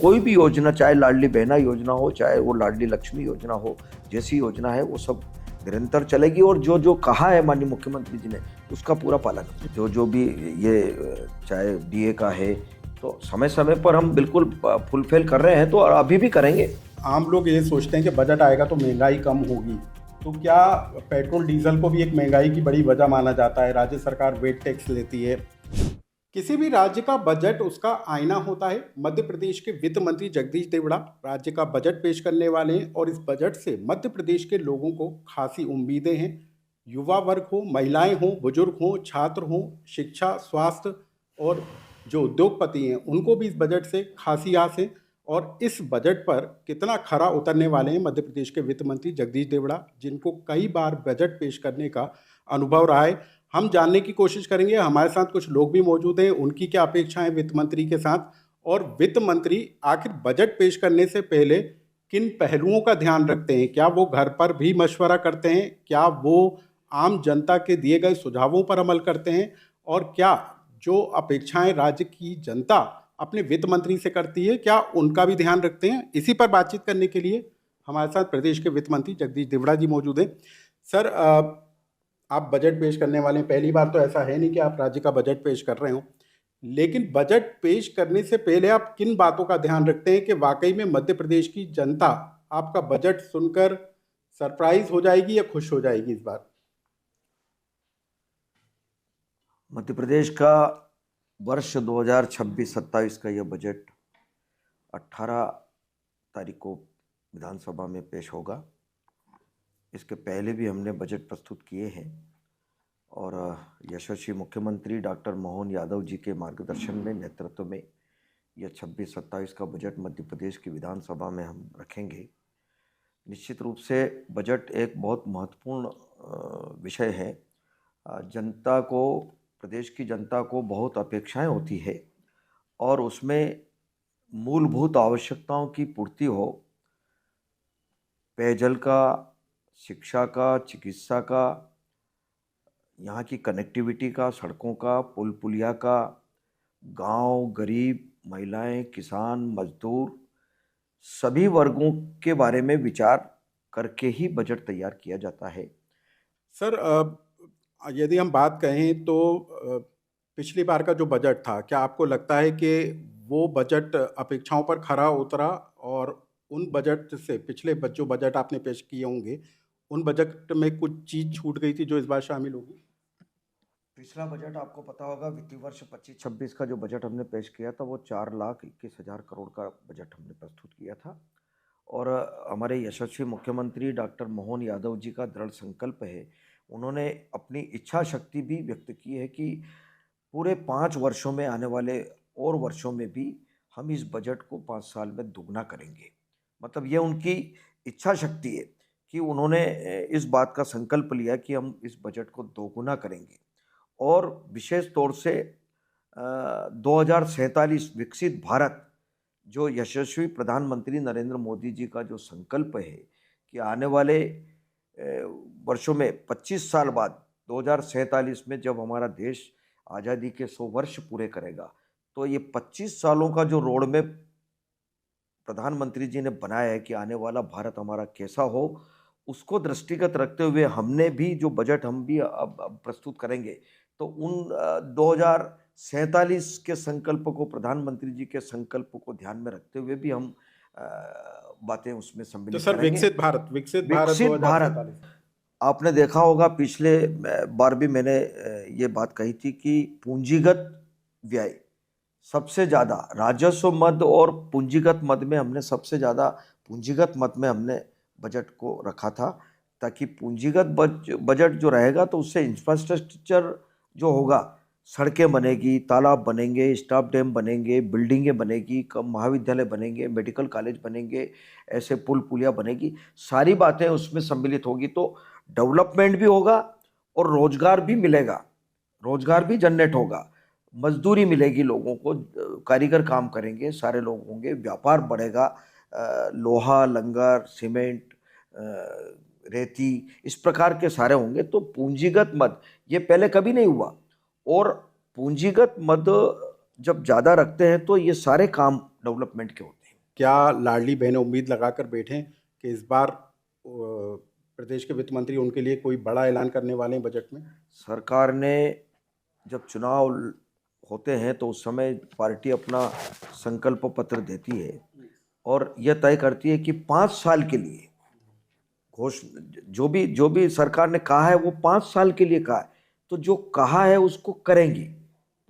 कोई भी योजना, चाहे लाडली बहना योजना हो, चाहे वो लाडली लक्ष्मी योजना हो, जैसी योजना है वो सब निरंतर चलेगी। और जो जो कहा है माननीय मुख्यमंत्री जी ने उसका पूरा पालन, जो भी ये चाहे डीए का है तो समय समय पर हम बिल्कुल फुलफिल कर रहे हैं, तो अभी भी करेंगे। आम लोग ये सोचते हैं कि बजट आएगा तो महंगाई कम होगी, तो क्या पेट्रोल डीजल को भी एक महंगाई की बड़ी वजह माना जाता है? राज्य सरकार वेट टैक्स लेती है। किसी भी राज्य का बजट उसका आईना होता है। मध्य प्रदेश के वित्त मंत्री जगदीश देवड़ा राज्य का बजट पेश करने वाले हैं और इस बजट से मध्य प्रदेश के लोगों को खासी उम्मीदें हैं। युवा वर्ग हो, महिलाएं हो, बुजुर्ग हो, छात्र हो, शिक्षा, स्वास्थ्य और जो उद्योगपति हैं उनको भी इस बजट से खासी आस है। और इस बजट पर कितना खरा उतरने वाले हैं मध्य प्रदेश के वित्त मंत्री जगदीश देवड़ा, जिनको कई बार बजट पेश करने का अनुभव रहा है, हम जानने की कोशिश करेंगे। हमारे साथ कुछ लोग भी मौजूद हैं, उनकी क्या अपेक्षाएं वित्त मंत्री के साथ, और वित्त मंत्री आखिर बजट पेश करने से पहले किन पहलुओं का ध्यान रखते हैं? क्या वो घर पर भी मशवरा करते हैं? क्या वो आम जनता के दिए गए सुझावों पर अमल करते हैं? और क्या जो अपेक्षाएं राज्य की जनता अपने वित्त मंत्री से करती है, क्या उनका भी ध्यान रखते हैं? इसी पर बातचीत करने के लिए हमारे साथ प्रदेश के वित्त मंत्री जगदीश देवड़ा जी मौजूद हैं। सर, आप बजट पेश करने वाले हैं, पहली बार तो ऐसा है नहीं कि आप राज्य का बजट पेश कर रहे हो, लेकिन बजट पेश करने से पहले आप किन बातों का ध्यान रखते हैं कि वाकई में मध्य प्रदेश की जनता आपका बजट सुनकर सरप्राइज हो जाएगी या खुश हो जाएगी इस बार? मध्य प्रदेश का वर्ष 2026-27 का यह बजट 18 तारीख को विधानसभा में पेश होगा। इसके पहले भी हमने बजट प्रस्तुत किए हैं और यशस्वी मुख्यमंत्री डॉक्टर मोहन यादव जी के मार्गदर्शन में, नेतृत्व में यह 26-27 का बजट मध्य प्रदेश की विधानसभा में हम रखेंगे। निश्चित रूप से बजट एक बहुत महत्वपूर्ण विषय है। जनता को, प्रदेश की जनता को बहुत अपेक्षाएं होती है और उसमें मूलभूत आवश्यकताओं की पूर्ति हो, पेयजल का, शिक्षा का, चिकित्सा का, यहाँ की कनेक्टिविटी का, सड़कों का, पुल पुलिया का, गांव, गरीब, महिलाएं, किसान, मजदूर, सभी वर्गों के बारे में विचार करके ही बजट तैयार किया जाता है। सर, यदि हम बात कहें तो पिछली बार का जो बजट था, क्या आपको लगता है कि वो बजट अपेक्षाओं पर खरा उतरा? और उन बजट से, पिछले जो बजट आपने पेश किए होंगे, उन बजट में कुछ चीज़ छूट गई थी जो इस बार शामिल होगी? पिछला बजट आपको पता होगा, वित्तीय वर्ष 25-26 का जो बजट हमने पेश किया था वो 4,21,000 करोड़ का बजट हमने प्रस्तुत किया था। और हमारे यशस्वी मुख्यमंत्री डॉक्टर मोहन यादव जी का दृढ़ संकल्प है, उन्होंने अपनी इच्छा शक्ति भी व्यक्त की है कि पूरे 5 वर्षों में, आने वाले और वर्षों में भी हम इस बजट को 5 साल में दुगना करेंगे। मतलब ये उनकी इच्छा शक्ति है कि उन्होंने इस बात का संकल्प लिया कि हम इस बजट को दोगुना करेंगे। और विशेष तौर से 2047 विकसित भारत, जो यशस्वी प्रधानमंत्री नरेंद्र मोदी जी का जो संकल्प है कि आने वाले वर्षों में 25 साल बाद 2047 में जब हमारा देश आज़ादी के 100 वर्ष पूरे करेगा, तो ये 25 सालों का जो रोड मैप प्रधानमंत्री जी ने बनाया है कि आने वाला भारत हमारा कैसा हो, उसको दृष्टिगत रखते हुए हमने भी जो बजट हम भी अब प्रस्तुत करेंगे, तो उन 2047 के संकल्प को, प्रधानमंत्री जी के संकल्प को ध्यान में रखते हुए भी हम बातें उसमें सम्मिलित तो सर, करेंगे। विकसित भारत आपने देखा होगा, पिछले बार भी मैंने ये बात कही थी कि पूंजीगत व्यय सबसे ज़्यादा, राजस्व मद और पूंजीगत मद में हमने सबसे ज़्यादा पूंजीगत मद में हमने बजट को रखा था, ताकि पूंजीगत बजट जो रहेगा तो उससे इंफ्रास्ट्रक्चर जो होगा, सड़कें बनेगी, तालाब बनेंगे, स्टाफ डैम बनेंगे, बिल्डिंगें बनेगी, कम महाविद्यालय बनेंगे, मेडिकल कॉलेज बनेंगे, ऐसे पुल पुलिया बनेगी, सारी बातें उसमें सम्मिलित होगी। तो डेवलपमेंट भी होगा और रोजगार भी मिलेगा, रोजगार भी जनरेट होगा, मजदूरी मिलेगी लोगों को, कारीगर काम करेंगे, सारे लोग होंगे, व्यापार बढ़ेगा, लोहा, लंगर, सीमेंट, रेती, इस प्रकार के सारे होंगे। तो पूंजीगत मद ये पहले कभी नहीं हुआ, और पूंजीगत मद जब ज़्यादा रखते हैं तो ये सारे काम डेवलपमेंट के होते हैं। क्या लाडली बहनें उम्मीद लगाकर बैठे कि इस बार प्रदेश के वित्त मंत्री उनके लिए कोई बड़ा ऐलान करने वाले हैं बजट में? सरकार ने जब चुनाव होते हैं तो उस समय पार्टी अपना संकल्प पत्र देती है और यह तय करती है कि 5 साल के लिए घोष जो भी सरकार ने कहा है वो 5 साल के लिए कहा है, तो जो कहा है उसको करेंगे,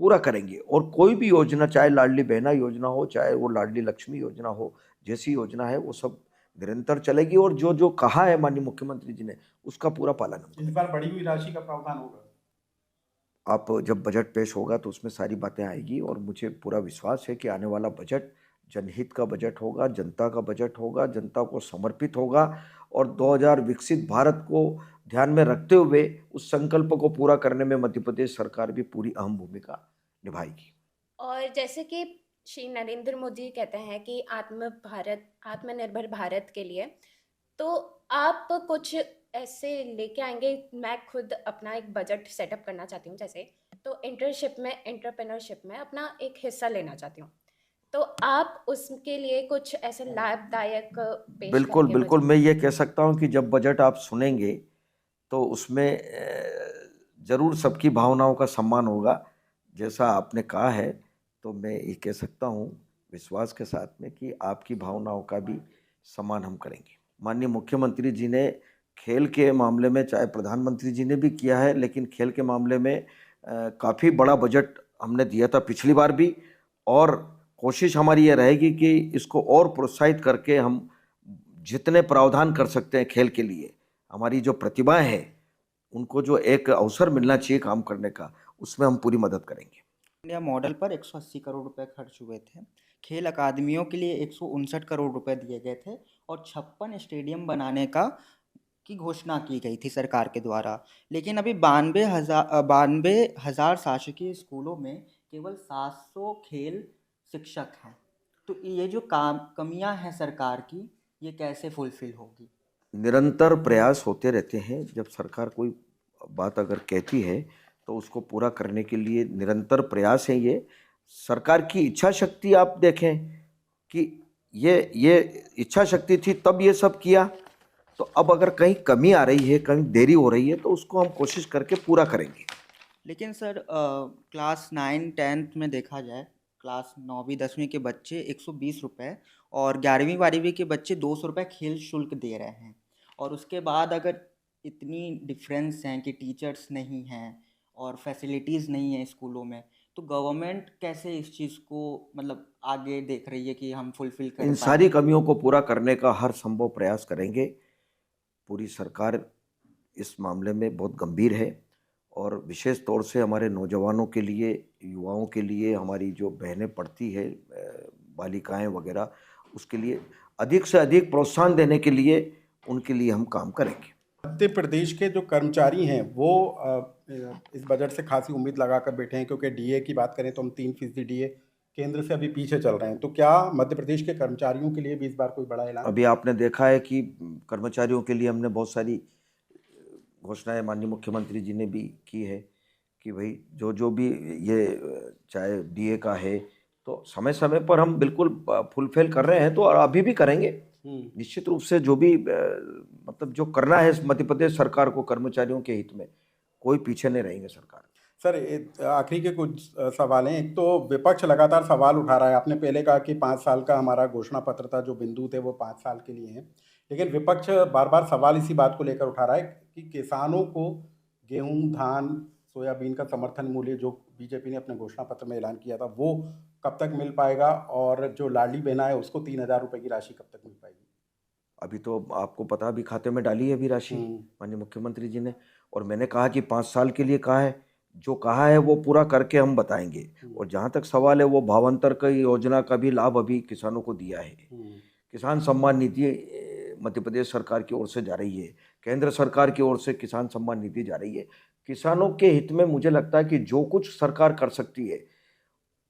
पूरा करेंगे। और कोई भी योजना, चाहे लाडली बहना योजना हो, चाहे वो लाडली लक्ष्मी योजना हो, जैसी योजना है वो सब निरंतर चलेगी और जो जो कहा है माननीय मुख्यमंत्री जी ने उसका पूरा पालन हम इस बार बढ़ी हुई राशि का प्रावधान होगा? आप जब बजट पेश होगा तो उसमें सारी बातें आएगी और मुझे पूरा विश्वास है कि आने वाला बजट जनहित का बजट होगा, जनता का बजट होगा, जनता को समर्पित होगा और 2000 विकसित भारत को ध्यान में रखते हुए उस संकल्प को पूरा करने में मध्य प्रदेश सरकार भी पूरी अहम भूमिका निभाएगी। और जैसे कि श्री नरेंद्र मोदी कहते हैं कि आत्मनिर्भर भारत के लिए, तो आप कुछ ऐसे लेके आएंगे। मैं खुद अपना एक बजट सेटअप करना चाहती हूँ, जैसे तो एंटरप्रेन्योरशिप में अपना एक हिस्सा लेना चाहती हूँ, तो आप उसके लिए कुछ ऐसे लाभदायक पेश बिल्कुल करेंगे बिल्कुल, बजट? मैं ये कह सकता हूँ कि जब बजट आप सुनेंगे तो उसमें जरूर सबकी भावनाओं का सम्मान होगा। जैसा आपने कहा है तो मैं ये कह सकता हूँ विश्वास के साथ में कि आपकी भावनाओं का भी सम्मान हम करेंगे। माननीय मुख्यमंत्री जी ने खेल के मामले में, चाहे प्रधानमंत्री जी ने भी किया है, लेकिन खेल के मामले में काफ़ी बड़ा बजट हमने दिया था पिछली बार भी और कोशिश हमारी ये रहेगी कि इसको और प्रोत्साहित करके हम जितने प्रावधान कर सकते हैं खेल के लिए, हमारी जो प्रतिभाएं हैं उनको जो एक अवसर मिलना चाहिए काम करने का, उसमें हम पूरी मदद करेंगे। इंडिया मॉडल पर 180 करोड़ रुपए खर्च हुए थे। खेल अकादमियों के लिए 159 करोड़ रुपए दिए गए थे और 56 स्टेडियम बनाने की घोषणा की गई थी सरकार के द्वारा। लेकिन अभी 92,000 शासकीय स्कूलों में केवल 700 खेल शिक्षक हैं। तो ये जो कमियां हैं सरकार की, ये कैसे फुलफिल होगी? निरंतर प्रयास होते रहते हैं। जब सरकार कोई बात अगर कहती है तो उसको पूरा करने के लिए निरंतर प्रयास है। ये सरकार की इच्छा शक्ति आप देखें कि ये इच्छा शक्ति थी तब ये सब किया, तो अब अगर कहीं कमी आ रही है, कहीं देरी हो रही है तो उसको हम कोशिश करके पूरा करेंगे। लेकिन सर क्लास 9 10th में देखा जाए, क्लास 9वीं 10वीं के बच्चे 120 रुपये और 11वीं 12वीं के बच्चे 200 रुपये खेल शुल्क दे रहे हैं। और उसके बाद अगर इतनी डिफरेंस हैं कि टीचर्स नहीं हैं और फैसिलिटीज़ नहीं है स्कूलों में, तो गवर्नमेंट कैसे इस चीज़ को मतलब आगे देख रही है कि हम फुलफिल कर इन पाएँ? सारी कमियों को पूरा करने का हर संभव प्रयास करेंगे। पूरी सरकार इस मामले में बहुत गंभीर है और विशेष तौर से हमारे नौजवानों के लिए, युवाओं के लिए, हमारी जो बहनें पढ़ती है, बालिकाएं वगैरह, उसके लिए अधिक से अधिक प्रोत्साहन देने के लिए उनके लिए हम काम करेंगे। मध्य प्रदेश के जो कर्मचारी हैं वो इस बजट से खासी उम्मीद लगाकर बैठे हैं, क्योंकि डीए की बात करें तो हम 3% डीए केंद्र से अभी पीछे चल रहे हैं। तो क्या मध्य प्रदेश के कर्मचारियों के लिए भी इस बार कोई बड़ा ऐलान? अभी आपने देखा है कि कर्मचारियों के लिए हमने बहुत सारी घोषणाएं माननीय मुख्यमंत्री जी ने भी की है कि भाई जो जो भी ये चाहे डीए का है तो समय समय पर हम बिल्कुल फुलफिल कर रहे हैं, तो और अभी भी करेंगे निश्चित रूप से। जो भी मतलब जो करना है मध्य प्रदेश सरकार को कर्मचारियों के हित में, कोई पीछे नहीं रहेंगे सरकार। सर आखिरी के कुछ सवाल हैं। एक तो विपक्ष लगातार सवाल उठा रहा है, आपने पहले कहा कि 5 साल का हमारा घोषणा पत्र था, जो बिंदु थे वो 5 साल के लिए हैं, लेकिन विपक्ष बार बार सवाल इसी बात को लेकर उठा रहा है कि किसानों को गेहूं, धान, सोयाबीन का समर्थन मूल्य जो बीजेपी ने अपने घोषणा पत्र में ऐलान किया था वो कब तक मिल पाएगा, और जो लाडली बहना है उसको 3,000 रुपये की राशि कब तक मिल पाएगी? अभी तो आपको पता, अभी खाते में डाली है अभी राशि माननीय मुख्यमंत्री जी ने, और मैंने कहा कि 5 साल के लिए कहा है, जो कहा है वो पूरा करके हम बताएंगे। और जहाँ तक सवाल है वो भावांतर की योजना का भी लाभ अभी किसानों को दिया है। किसान सम्मान निधि मध्य प्रदेश सरकार की ओर से जा रही है, केंद्र सरकार की ओर से किसान सम्मान निधि जा रही है। किसानों के हित में मुझे लगता है कि जो कुछ सरकार कर सकती है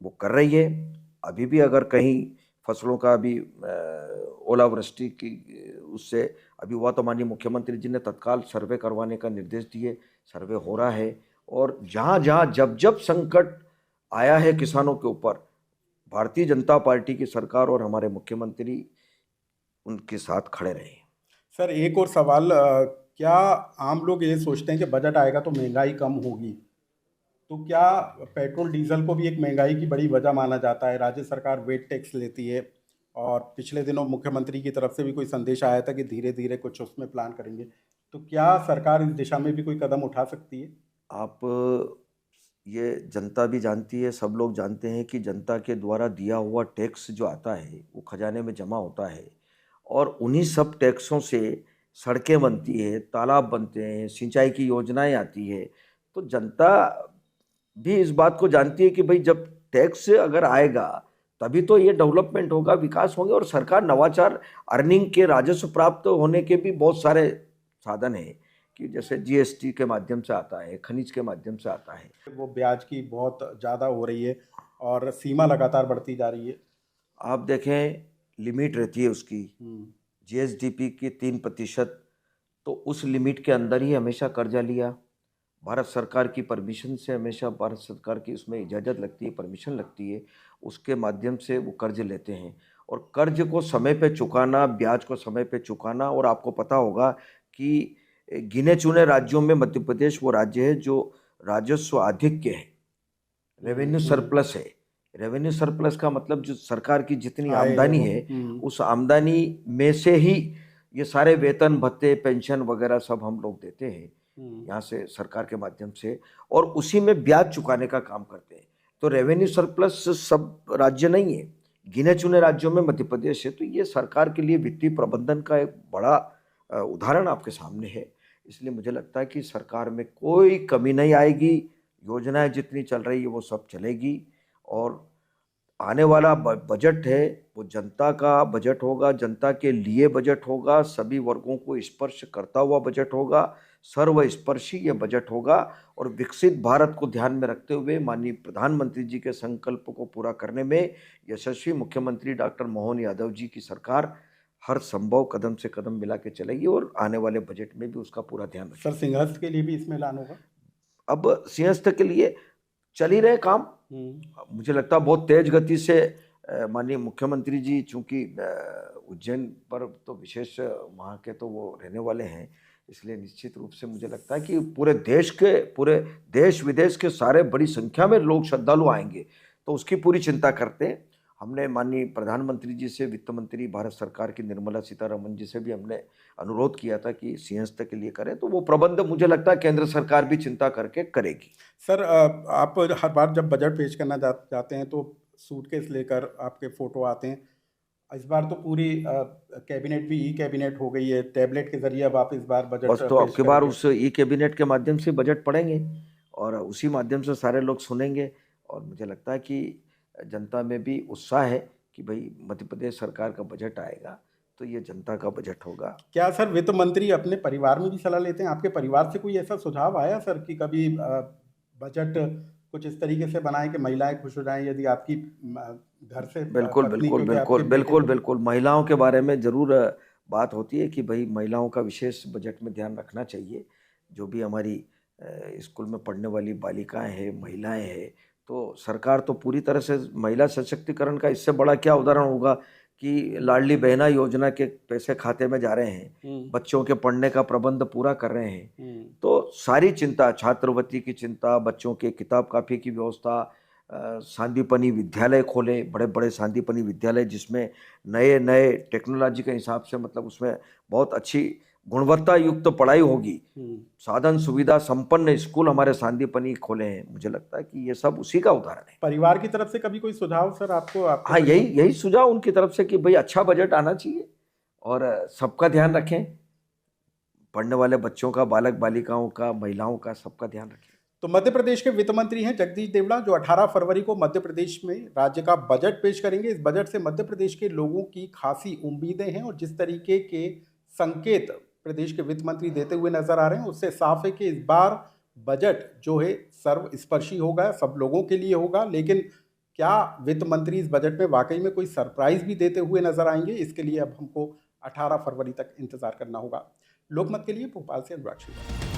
वो कर रही है। अभी भी अगर कहीं फसलों का भी ओलावृष्टि की उससे अभी हुआ तो माननीय मुख्यमंत्री जी ने तत्काल सर्वे करवाने का निर्देश दिए, सर्वे हो रहा है। और जहाँ जहाँ जब जब संकट आया है किसानों के ऊपर, भारतीय जनता पार्टी की सरकार और हमारे मुख्यमंत्री उनके साथ खड़े रहे। सर एक और सवाल, क्या आम लोग ये सोचते हैं कि बजट आएगा तो महंगाई कम होगी, तो क्या पेट्रोल डीजल को भी एक महंगाई की बड़ी वजह माना जाता है? राज्य सरकार वेट टैक्स लेती है और पिछले दिनों मुख्यमंत्री की तरफ से भी कोई संदेश आया था कि धीरे धीरे कुछ उसमें प्लान करेंगे, तो क्या सरकार इस दिशा में भी कोई कदम उठा सकती है? आप ये जनता भी जानती है, सब लोग जानते हैं कि जनता के द्वारा दिया हुआ टैक्स जो आता है वो खजाने में जमा होता है और उन्हीं सब टैक्सों से सड़कें बनती है, तालाब बनते हैं, सिंचाई की योजनाएं आती है। तो जनता भी इस बात को जानती है कि भाई जब टैक्स अगर आएगा तभी तो ये डेवलपमेंट होगा, विकास होंगे। और सरकार नवाचार, अर्निंग के, राजस्व प्राप्त होने के भी बहुत सारे साधन हैं कि जैसे जीएसटी के माध्यम से आता है, खनिज के माध्यम से आता है। वो ब्याज की बहुत ज़्यादा हो रही है और सीमा लगातार बढ़ती जा रही है। आप देखें, लिमिट रहती है उसकी, जीएसडीपी की 3%, तो उस लिमिट के अंदर ही हमेशा कर्जा लिया। भारत सरकार की परमिशन से, हमेशा भारत सरकार की उसमें इजाज़त लगती है, परमिशन लगती है, उसके माध्यम से वो कर्ज लेते हैं। और कर्ज को समय पे चुकाना, ब्याज को समय पे चुकाना। और आपको पता होगा कि गिने चुने राज्यों में मध्य प्रदेश वो राज्य है जो राजस्व आधिक्य है, रेवेन्यू सरप्लस है। रेवेन्यू सरप्लस का मतलब जो सरकार की जितनी आमदनी है उस आमदनी में से ही ये सारे वेतन भत्ते, पेंशन वगैरह सब हम लोग देते हैं यहाँ से, सरकार के माध्यम से, और उसी में ब्याज चुकाने का काम करते हैं। तो रेवेन्यू सरप्लस सब राज्य नहीं है, गिने चुने राज्यों में मध्य प्रदेश है। तो ये सरकार के लिए वित्तीय प्रबंधन का एक बड़ा उदाहरण आपके सामने है। इसलिए मुझे लगता है कि सरकार में कोई कमी नहीं आएगी, योजनाएं जितनी चल रही है वो सब चलेगी। और आने वाला बजट है वो जनता का बजट होगा, जनता के लिए बजट होगा, सभी वर्गों को स्पर्श करता हुआ बजट होगा, सर्वस्पर्शी ये बजट होगा। और विकसित भारत को ध्यान में रखते हुए माननीय प्रधानमंत्री जी के संकल्प को पूरा करने में यशस्वी मुख्यमंत्री डॉक्टर मोहन यादव जी की सरकार हर संभव कदम से कदम मिला के चलेगी और आने वाले बजट में भी उसका पूरा ध्यान रखेगी। सर सिंहस्थ के लिए भी इसमें ऐलान होगा? अब सिंहस्थ के लिए चल ही रहे काम। मुझे लगता है बहुत तेज गति से माननीय मुख्यमंत्री जी, चूंकि उज्जैन पर तो विशेष वहाँ के तो वो रहने वाले हैं, इसलिए निश्चित रूप से मुझे लगता है कि पूरे देश विदेश के सारे बड़ी संख्या में लोग श्रद्धालु आएंगे, तो उसकी पूरी चिंता करते हैं। हमने माननीय प्रधानमंत्री जी से, वित्त मंत्री भारत सरकार की निर्मला सीतारमन जी से भी हमने अनुरोध किया था कि सिंहस्थ के लिए करें, तो वो प्रबंध मुझे लगता है केंद्र सरकार भी चिंता करके करेगी। सर आप हर बार जब बजट पेश करना जाते हैं तो सूटकेस लेकर आपके फोटो आते हैं। इस बार तो पूरी कैबिनेट भी ई कैबिनेट हो गई है, टैबलेट के जरिए अब आप इस बार बजट बस तो अब की बार उस ई कैबिनेट के माध्यम से बजट पढ़ेंगे और उसी माध्यम से सारे लोग सुनेंगे। और मुझे लगता है कि जनता में भी उत्साह है कि भाई मध्य प्रदेश सरकार का बजट आएगा तो ये जनता का बजट होगा। क्या सर वित्त मंत्री अपने परिवार में भी सलाह लेते हैं? आपके परिवार से कोई ऐसा सुझाव आया सर कि कभी बजट कुछ इस तरीके से बनाए कि महिलाएं खुश हो जाएं? यदि आपकी घर से बिल्कुल महिलाओं के बारे में जरूर बात होती है कि भाई महिलाओं का विशेष बजट में ध्यान रखना चाहिए। जो भी हमारी स्कूल में पढ़ने वाली बालिकाएं हैं, महिलाएं हैं, तो सरकार तो पूरी तरह से महिला सशक्तिकरण का इससे बड़ा क्या उदाहरण होगा कि लाडली बहना योजना के पैसे खाते में जा रहे हैं, बच्चों के पढ़ने का प्रबंध पूरा कर रहे हैं। तो सारी चिंता, छात्रवृत्ति की चिंता, बच्चों के किताब कापी की व्यवस्था, सांदीपनी विद्यालय खोले, बड़े बड़े सांदीपनी विद्यालय जिसमें नए नए टेक्नोलॉजी के हिसाब से, मतलब उसमें बहुत अच्छी गुणवत्ता युक्त पढ़ाई होगी, साधन सुविधा संपन्न स्कूल हमारे सांदीपनी खोले हैं। मुझे लगता है कि ये सब उसी का उदाहरण है। परिवार की तरफ से कभी कोई सुझाव सर आपको? हाँ, यही सुझाव उनकी तरफ से कि भाई अच्छा बजट आना चाहिए और सबका ध्यान रखें, पढ़ने वाले बच्चों का, बालक बालिकाओं का, महिलाओं का, सबका ध्यान रखें। तो मध्य प्रदेश के वित्त मंत्री हैं जगदीश देवड़ा, जो 18 फरवरी को मध्य प्रदेश में राज्य का बजट पेश करेंगे। इस बजट से मध्य प्रदेश के लोगों की खासी उम्मीदें हैं और जिस तरीके के संकेत प्रदेश के वित्त मंत्री देते हुए नजर आ रहे हैं उससे साफ है कि इस बार बजट जो है सर्वस्पर्शी होगा, सब लोगों के लिए होगा। लेकिन क्या वित्त मंत्री इस बजट में वाकई में कोई सरप्राइज भी देते हुए नजर आएंगे, इसके लिए अब हमको 18 फरवरी तक इंतजार करना होगा। लोकमत के लिए भोपाल से अनुराग श्रीवास्तव।